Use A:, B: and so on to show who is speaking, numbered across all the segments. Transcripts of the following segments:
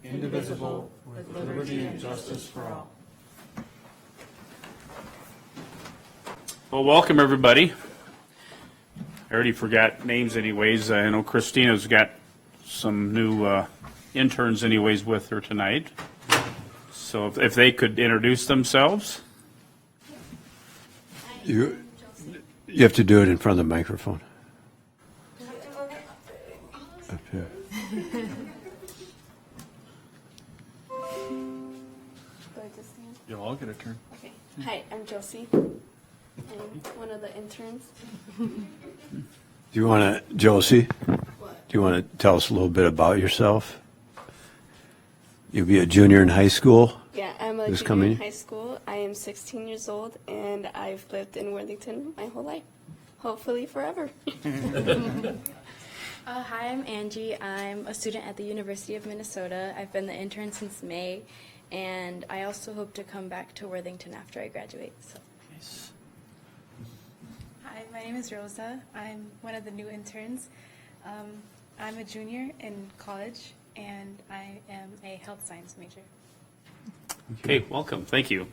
A: indivisible, with liberty and justice for all.
B: Well, welcome everybody. I already forgot names anyways. I know Christina's got some new interns anyways with her tonight. So if they could introduce themselves.
C: You have to do it in front of the microphone. Up here.
A: You'll all get a turn.
D: Okay. Hi, I'm Josie. I'm one of the interns.
C: Do you want to, Josie?
D: What?
C: Do you want to tell us a little bit about yourself? You'll be a junior in high school.
D: Yeah, I'm a
C: This
D: junior
C: coming-
D: in high school. I am 16 years old, and I've lived in Worthington my whole life. Hopefully forever.
E: Hi, I'm Angie. I'm a student at the University of Minnesota. I've been the intern since May, and I also hope to come back to Worthington after I graduate. So.
F: Hi, my name is Rosa. I'm one of the new interns. I'm a junior in college, and I am a health science major.
B: Okay, welcome. Thank you.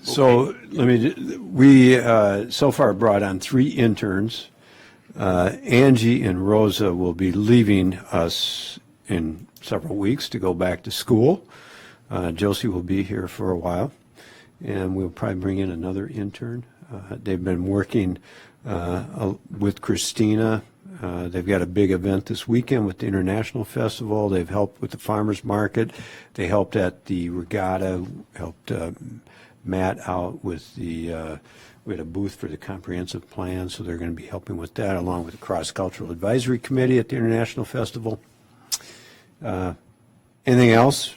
C: So we so far brought on 3 interns. Angie and Rosa will be leaving us in several weeks to go back to school. Josie will be here for a while, and we'll probably bring in another intern. They've been working with Christina. They've got a big event this weekend with the International Festival. They've helped with the farmers market. They helped at the regatta, helped Matt out with the, we had a booth for the comprehensive plan, so they're going to be helping with that along with the cross-cultural advisory committee at the International Festival. Anything else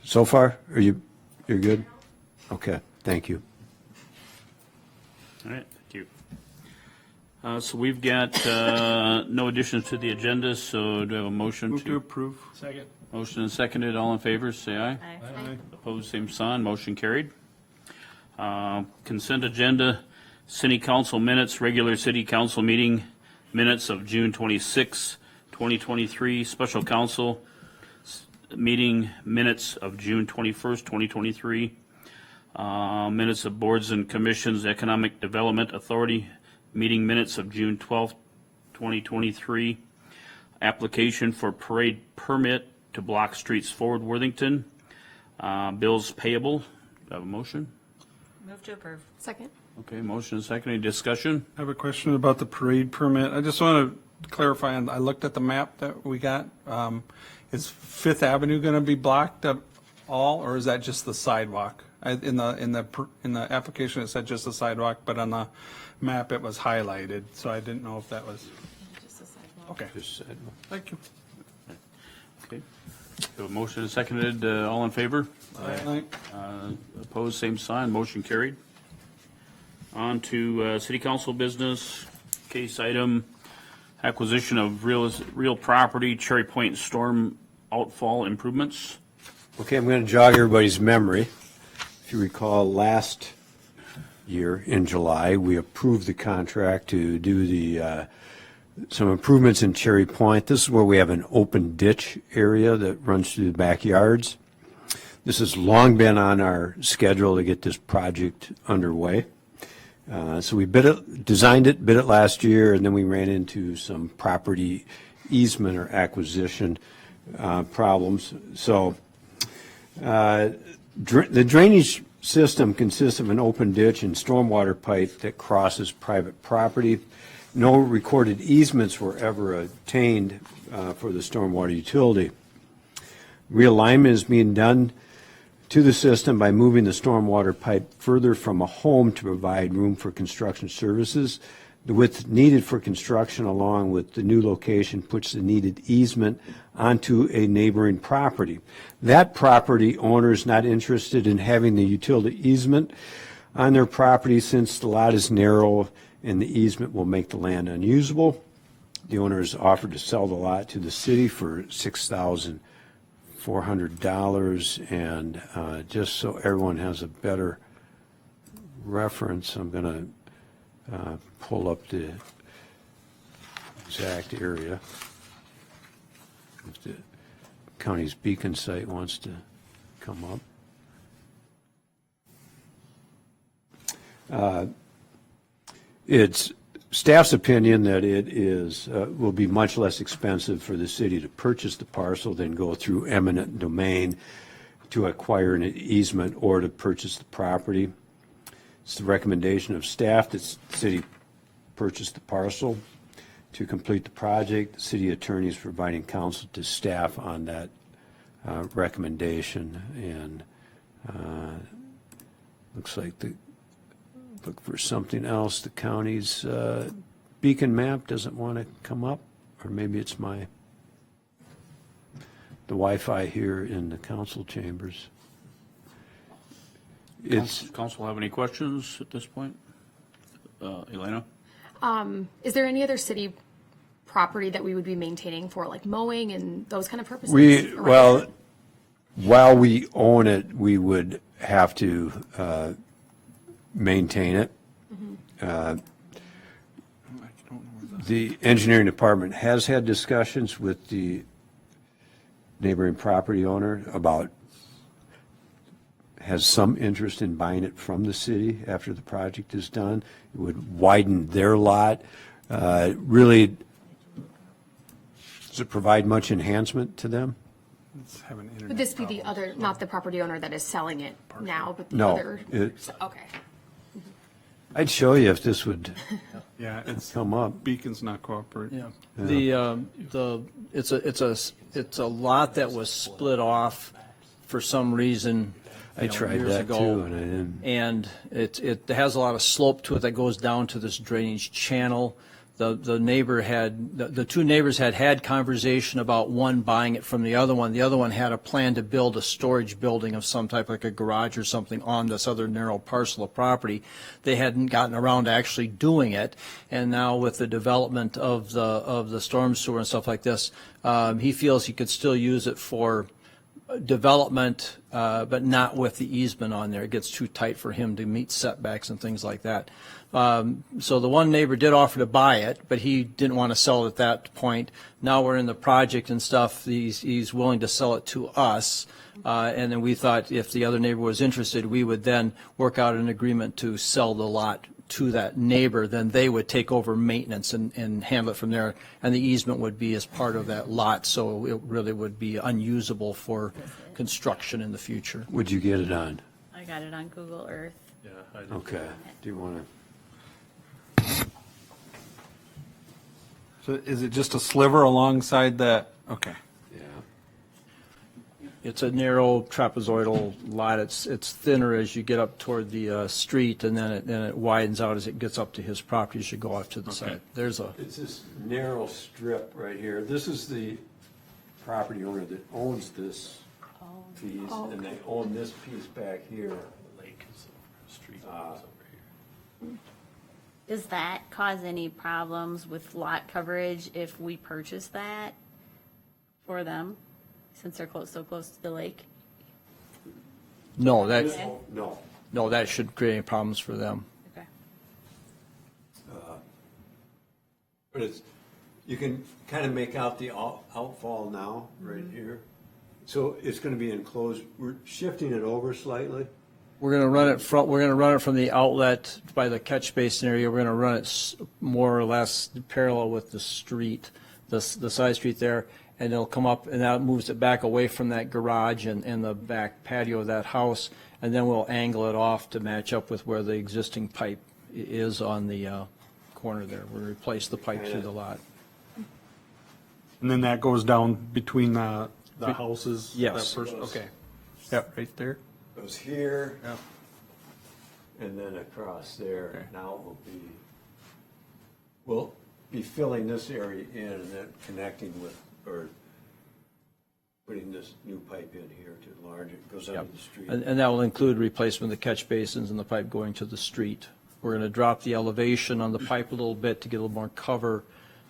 C: so far? You're good? Okay, thank you.
B: All right, thank you. So we've got no additions to the agenda, so do we have a motion
A: Move to
B: to?
A: approve. Second.
B: Motion and seconded. All in favor, say aye.
A: Aye.
B: Opposed, same sign. Motion carried. Consent agenda, city council minutes, regular city council meeting minutes of June 26, 2023, special council meeting minutes of June 21st, 2023, minutes of boards and commissions, Economic Development Authority meeting minutes of June 12th, 2023, application for parade permit to block streets forward Worthington, bills payable. Do I have a motion?
E: Move to approve.
D: Second.
B: Okay, motion and second. Any discussion?
A: I have a question about the parade permit. I just want to clarify, and I looked at the map that we got. Is Fifth Avenue going to be blocked at all, or is that just the sidewalk? In the application, it said just the sidewalk, but on the map, it was highlighted, so I didn't know if that was,
F: Just a sidewalk.
A: okay,
C: Just said,
A: thank you.
B: Okay. We have a motion and seconded. All in favor?
A: Aye.
B: Opposed, same sign. Motion carried. On to city council business. Case item, acquisition of real property, Cherry Point storm outfall improvements.
C: Okay, I'm going to jog everybody's memory. If you recall, last year in July, we approved the contract to do the some improvements in Cherry Point. This is where we have an open ditch area that runs through the backyards. This has long been on our schedule to get this project underway. So we designed it, bid it last year, and then we ran into some property easement or acquisition problems. So the drainage system consists of an open ditch and stormwater pipe that crosses private property. No recorded easements were ever obtained for the stormwater utility. Realignment is being done to the system by moving the stormwater pipe further from a home to provide room for construction services. The width needed for construction along with the new location puts the needed easement onto a neighboring property. That property owner is not interested in having the utility easement on their property since the lot is narrow and the easement will make the land unusable. The owner has offered to sell the lot to the city for $6,400, and just so everyone has a better reference, I'm going to pull up the exact area. county's Beacon site wants to come up. It's staff's opinion that it is, will be much less expensive for the city to purchase the parcel than go through eminent domain to acquire an easement or to purchase the property. It's the recommendation of staff that the city purchase the parcel. To complete the project, the city attorney is providing counsel to staff on that recommendation, and looks like look for something else. The county's Beacon map doesn't want to come up, or maybe it's the Wi-Fi here in the council chambers. It's,
B: Council have any questions at this point? Elena?
G: Is there any other city property that we would be maintaining for like mowing and those kind of purposes?
C: well, while we own it, we would have to maintain it. The engineering department has had discussions with the neighboring property owner about, has some interest in buying it from the city after the project is done. It would widen their lot. Really, does it provide much enhancement to them?
A: Let's have an
G: Would
A: internet
G: this be the
A: problem.
G: other, not the property owner that is selling it now, but the
C: No,
G: other? Okay.
C: I'd show you if this would
A: Yeah, it's,
C: come up.
A: Beacon's not cooperating.
H: Yeah. It's a lot that was split off for some reason.
C: I tried
H: years
C: that
H: ago.
C: too, and I didn't.
H: And it has a lot of slope to it that goes down to this drainage channel. The neighbor the two neighbors had conversation about one buying it from the other one. The other one had a plan to build a storage building of some type, like a garage or something, on this other narrow parcel of property. They hadn't gotten around to actually doing it, and now with the development of the storm sewer and stuff like this, he feels he could still use it for development, but not with the easement on there. It gets too tight for him to meet setbacks and things like that. So the one neighbor did offer to buy it, but he didn't want to sell it at that point. Now we're in the project and stuff, he's willing to sell it to us. And then we thought if the other neighbor was interested, we would then work out an agreement to sell the lot to that neighbor. Then they would take over maintenance and handle it from there. And the easement would be as part of that lot, so it really would be unusable for construction in the future.
C: Would you get it on?
I: I got it on Google Earth.
C: Okay. Do you want to?
A: So is it just a sliver alongside that? Okay.
C: Yeah.
H: It's a narrow trapezoidal lot. It's thinner as you get up toward the street, and then it widens out as it gets up to his property as you go off to the side. There's a,
C: It's this narrow strip right here. This is the property owner that owns this piece, and they own this piece back here.
B: Lake is the street is over here.
I: Does that cause any problems with lot coverage if we purchase that for them, since they're so close to the lake?
H: no, that,
C: No.
H: no, that shouldn't create any problems for them.
I: Okay.
C: But it's, you can kind of make out the outfall now, right here. So it's going to be enclosed. We're shifting it over slightly.
H: We're going to run it from the outlet by the catch basin area. We're going to run it more or less parallel with the street, the side street there, and it'll come up, and that moves it back away from that garage and the back patio of that house, and then we'll angle it off to match up with where the existing pipe is on the corner there. We'll replace the pipe through the lot.
A: And then that goes down between the houses?
H: Yes.
A: That first, okay. Yep, right there.
C: Goes here,
A: Yeah.
C: and then across
A: Okay.
C: there. Now we'll be filling this area in and then connecting with, or putting this new pipe in here to enlarge it. Goes under the street.
H: And that will include replacement of the catch basins and the pipe going to the street. We're going to drop the elevation on the pipe a little bit to get a little more cover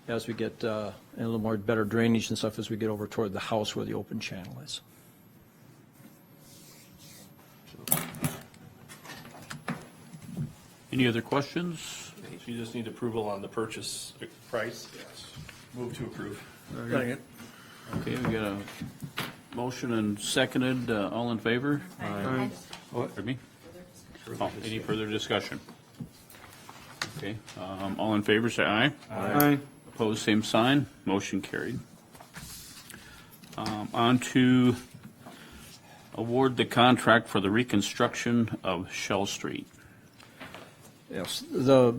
H: as we get, and a little more better drainage and stuff as we get over toward the house where the open channel is.
B: Any other questions?
J: So you just need approval on the purchase price? Yes. Move to approve.
B: Okay, we got a Motion and seconded, all in favor?
A: Aye.
B: Pardon me? Oh, any further discussion? Okay, all in favor, say aye.
A: Aye.
B: Opposed, same sign. Motion carried. On to award the contract for the reconstruction of Shell Street.
H: Yes, the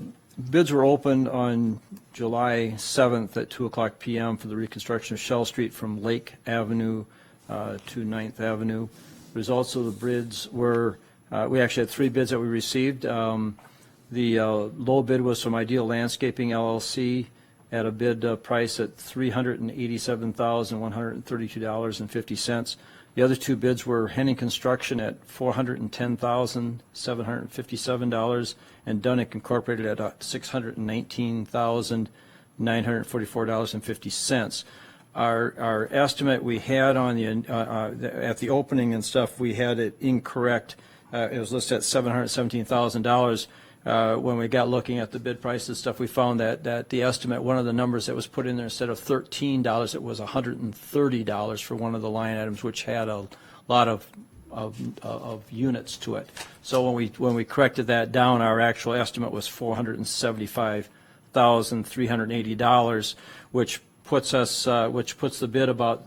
H: bids were opened on July 7th at 2:00 PM for the reconstruction of Shell Street from Lake Avenue to 9th Avenue. Results of the bids were, we actually had 3 bids that we received. The low bid was from Ideal Landscaping LLC at a bid price at $387,132.50. The other 2 bids were Henning Construction at $410,757 and Dunick Incorporated at $619,944.50. Our estimate we had on the at the opening and stuff, we had it incorrect. It was listed at $717,000. When we got looking at the bid price and stuff, we found that the estimate, one of the numbers that was put in there, instead of $13, it was $130 for one of the line items, which had a lot of units to it. So when we corrected that down, our actual estimate was $475,380, which puts the bid about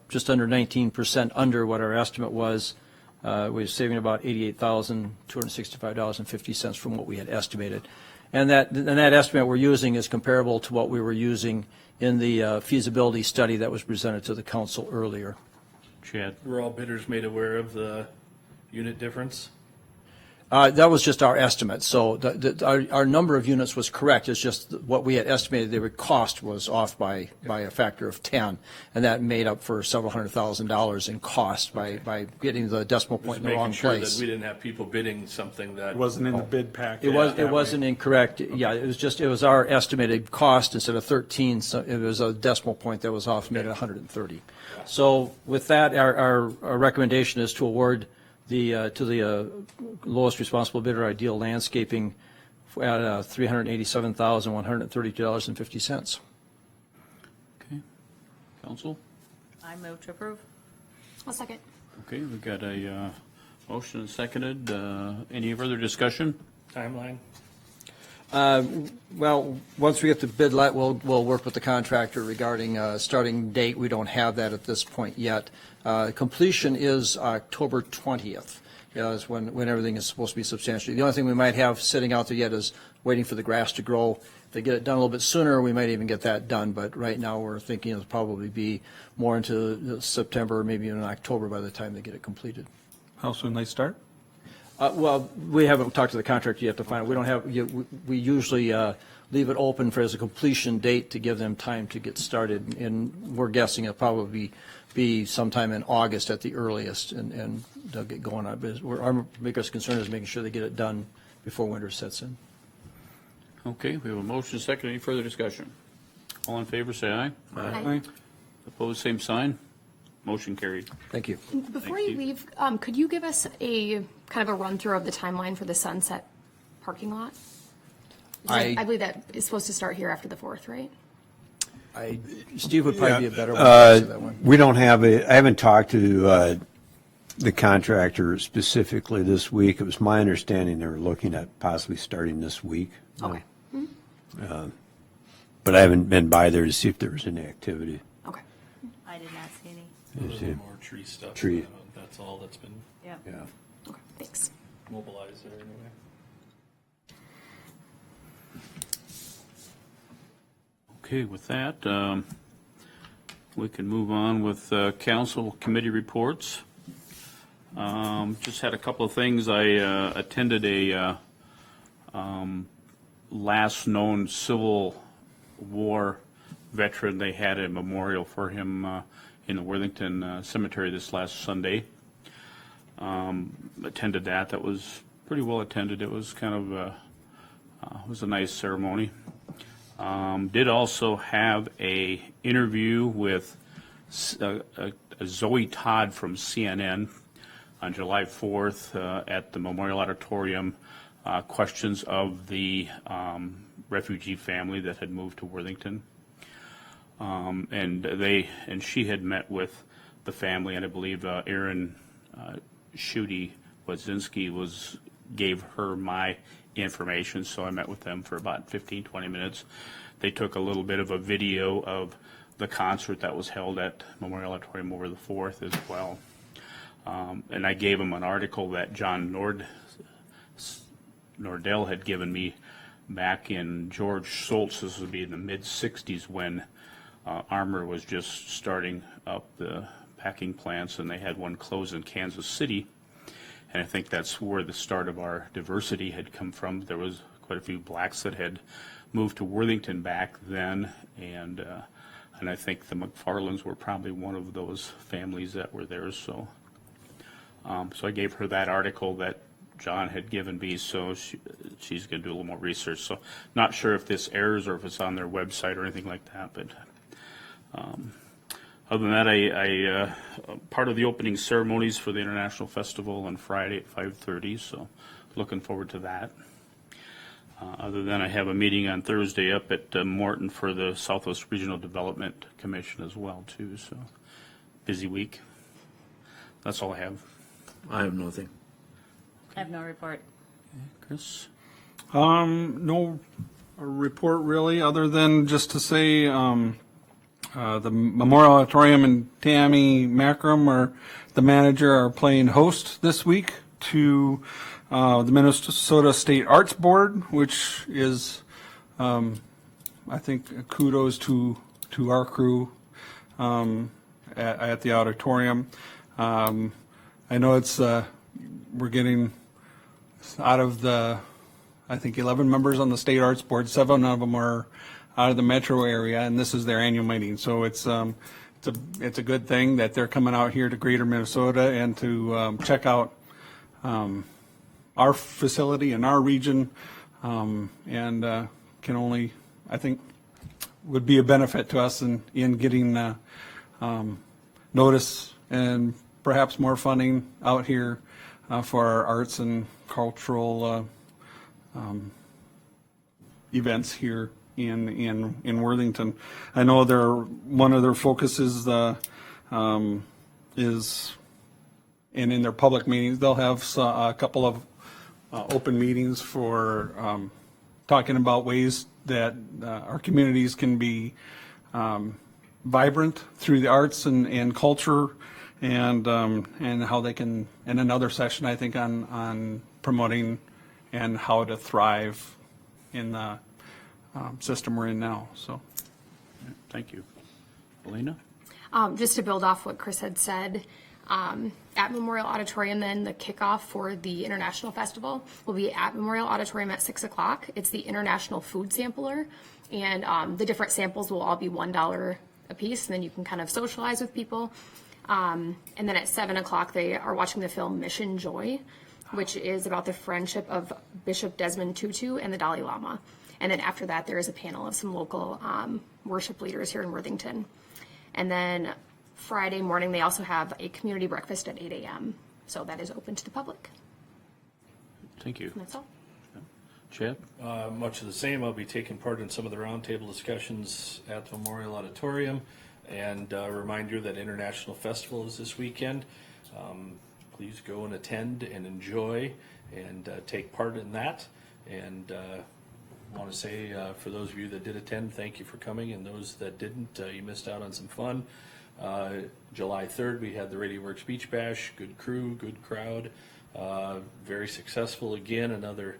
H: just under 19% under what our estimate was. We're saving about $88,265.50 from what we had estimated. And that estimate we're using is comparable to what we were using in the feasibility study that was presented to the council earlier.
B: Chad?
J: Were all bidders made aware of the unit difference?
H: That was just our estimate. So our number of units was correct. It's just what we had estimated they would cost was off by a factor of 10, and that made up for several $100,000 in cost by getting the decimal point in the wrong
J: Just making
H: place.
J: sure that we didn't have people bidding something that.
A: It wasn't in the bid package.
H: It wasn't incorrect. Yeah, it was our estimated cost instead of 13. So it was a decimal point that was off, made it 130. So with that, our recommendation is to award to the lowest responsible bidder, Ideal Landscaping, at $387,132.50.
B: Okay. Council?
I: I move to approve.
G: I'll second.
B: Okay, we've got a motion and seconded. Any further discussion?
J: Timeline?
H: Well, once we get the bid let, we'll work with the contractor regarding starting date. We don't have that at this point yet. Completion is October 20th, is when everything is supposed to be substantially. The only thing we might have sitting out there yet is waiting for the grass to grow. If they get it done a little bit sooner, we might even get that done, but right now we're thinking it'll probably be more into September, maybe even October by the time they get it completed.
A: How soon they start?
H: Well, we haven't talked to the contractor yet to find out. We don't have, we usually leave it open for as a completion date to give them time to get started, and we're guessing it'll probably be sometime in August at the earliest, and they'll get going on it. Our biggest concern is making sure they get it done before winter sets in.
B: Okay, we have a motion and second. Any further discussion? All in favor, say aye.
A: Aye.
B: Opposed, same sign. Motion carried.
H: Thank you.
G: Before
B: Thank
G: you
B: you.
G: leave, could you give us a kind of a run through of the timeline for the Sunset parking lot? I believe that is supposed to start here after the 4th, right?
H: Steve would probably be a better one to answer that one.
C: We don't have I haven't talked to the contractor specifically this week. It was my understanding they were looking at possibly starting this week.
G: Okay.
C: But I haven't been by there to see if there was any activity.
G: Okay.
I: I did not see any.
J: A little bit more tree stuff.
C: Tree.
J: That's all that's been
I: Yeah.
C: Yeah.
G: Okay. Thanks.
J: mobilized there anyway.
B: Okay, with that, we can move on with council committee reports. Just had a couple of things. I attended a last known Civil War veteran. They had a memorial for him in the Worthington Cemetery this last Sunday. Attended that. That was pretty well attended. It was kind of it was a nice ceremony. Did also have a interview with Zoe Todd from CNN on July 4th at the Memorial Auditorium. Questions of the refugee family that had moved to Worthington. And she had met with the family, and I believe Aaron Schutte Wadzinski gave her my information, so I met with them for about 15, 20 minutes. They took a little bit of a video of the concert that was held at Memorial Auditorium over the 4th as well. And I gave them an article that John Nordell had given me back in George Schultz. This would be in the mid-'60s when Armour was just starting up the packing plants, and they had one close in Kansas City. And I think that's where the start of our diversity had come from. There was quite a few blacks that had moved to Worthington back then, and I think the McFarlands were probably one of those families that were there. So I gave her that article that John had given me, so she's going to do a little more research. So not sure if this airs or if it's on their website or anything like that, but other than that, I part of the opening ceremonies for the International Festival on Friday at 5:30, so looking forward to that. Other than I have a meeting on Thursday up at Morton for the Southwest Regional Development Commission as well, too, so busy week. That's all I have.
J: I have nothing.
I: I have no report.
B: Chris?
A: No report really, other than just to say, the Memorial Auditorium and Tammy Macram, the manager, are playing host this week to the Minnesota State Arts Board, which is, I think, kudos to our crew at the auditorium. I know it's we're getting out of the, I think, 11 members on the State Arts Board. 7 of them are out of the metro area, and this is their annual meeting. So it's a good thing that they're coming out here to Greater Minnesota and to check out our facility in our region, and can only, I think, would be a benefit to us in getting notice and perhaps more funding out here for our arts and cultural events here in Worthington. I know one of their focuses is, and in their public meetings, they'll have a couple of open meetings for talking about ways that our communities can be vibrant through the arts and culture, and how they can, and another session, I think, on promoting and how to thrive in the system we're in now. So,
B: Thank you. Elena?
G: Just to build off what Chris had said, at Memorial Auditorium, then the kickoff for the International Festival will be at Memorial Auditorium at 6 o'clock. It's the International Food Sampler, and the different samples will all be $1 a piece, and then you can kind of socialize with people. And then at 7 o'clock, they are watching the film Mission Joy, which is about the friendship of Bishop Desmond Tutu and the Dalai Lama. And then after that, there is a panel of some local worship leaders here in Worthington. And then Friday morning, they also have a community breakfast at 8 a.m. So that is open to the public.
B: Thank you.
G: And that's all.
B: Chad?
J: Much of the same. I'll be taking part in some of the roundtable discussions at the Memorial Auditorium. And a reminder that International Festival is this weekend. Please go and attend and enjoy and take part in that. And I want to say, for those of you that did attend, thank you for coming. And those that didn't, you missed out on some fun. July 3rd, we had the Radio Works Beach Bash. Good crew, good crowd. Very successful again. Another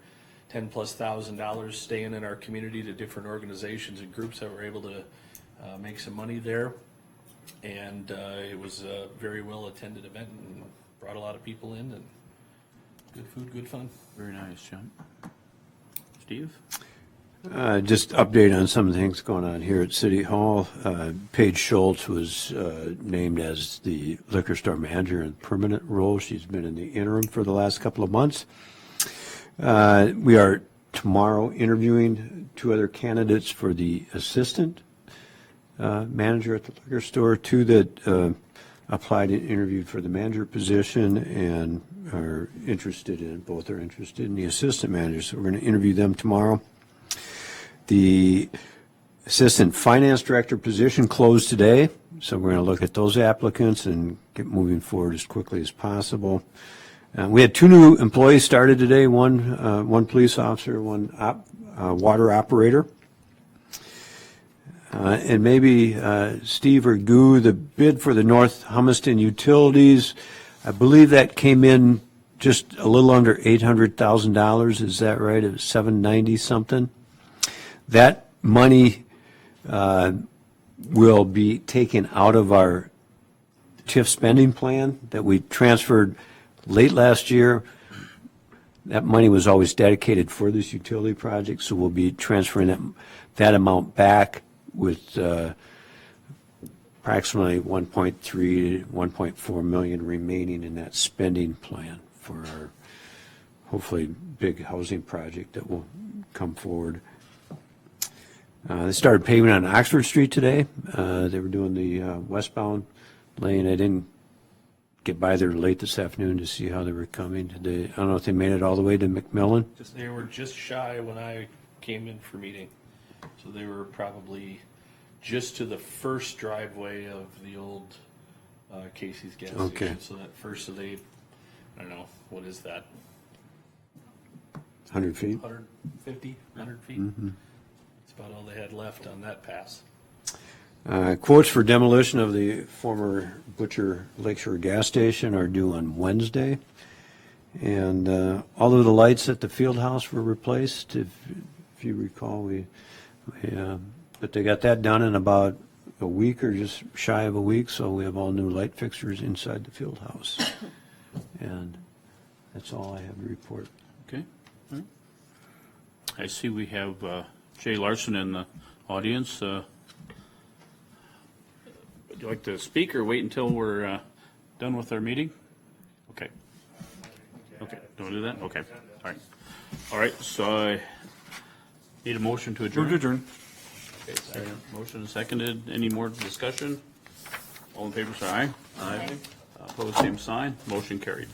J: $10,000+ staying in our community to different organizations and groups that were able to make some money there. And it was a very well attended event and brought a lot of people in, and good food, good fun.
B: Very nice, John. Steve?
C: Just update on some of the things going on here at City Hall. Paige Schultz was named as the liquor store manager in permanent role. She's been in the interim for the last couple of months. We are tomorrow interviewing 2 other candidates for the assistant manager at the liquor store, 2 that applied and interviewed for the manager position and are interested in, both are interested in the assistant manager. So we're going to interview them tomorrow. The Assistant Finance Director position closed today, so we're going to look at those applicants and get moving forward as quickly as possible. We had 2 new employees started today, one police officer, one water operator. And maybe Steve or Goo, the bid for the North Humiston Utilities, I believe that came in just a little under $800,000. Is that right? It was $790 something. That money will be taken out of our TIF spending plan that we transferred late last year. That money was always dedicated for this utility project, so we'll be transferring that amount back with approximately 1.3 to 1.4 million remaining in that spending plan for our hopefully big housing project that will come forward. They started paving on Oxford Street today. They were doing the westbound lane. I didn't get by there late this afternoon to see how they were coming. I don't know if they made it all the way to McMillan.
J: They were just shy when I came in for meeting. So they were probably just to the first driveway of the old Casey's gas
C: Okay.
J: station. So that first, I don't know, what is that?
C: 100 feet.
J: 150, 100 feet? That's about all they had left on that pass.
C: Quotes for demolition of the former Butcher Lakeshore gas station are due on Wednesday. And all of the lights at the field house were replaced. If you recall, but they got that done in about a week or just shy of a week, so we have all new light fixtures inside the field house. And that's all I have to report.
B: Okay. All right. I see we have Jay Larson in the audience. Would you like to speak or wait until we're done with our meeting? Okay. Okay, don't do that? Okay, all right. All right, so I need a motion to adjourn.
A: Move to adjourn.
B: Okay, second. Motion is seconded. Any more discussion? All in favor, say aye. Aye. Opposed, same sign. Motion carried.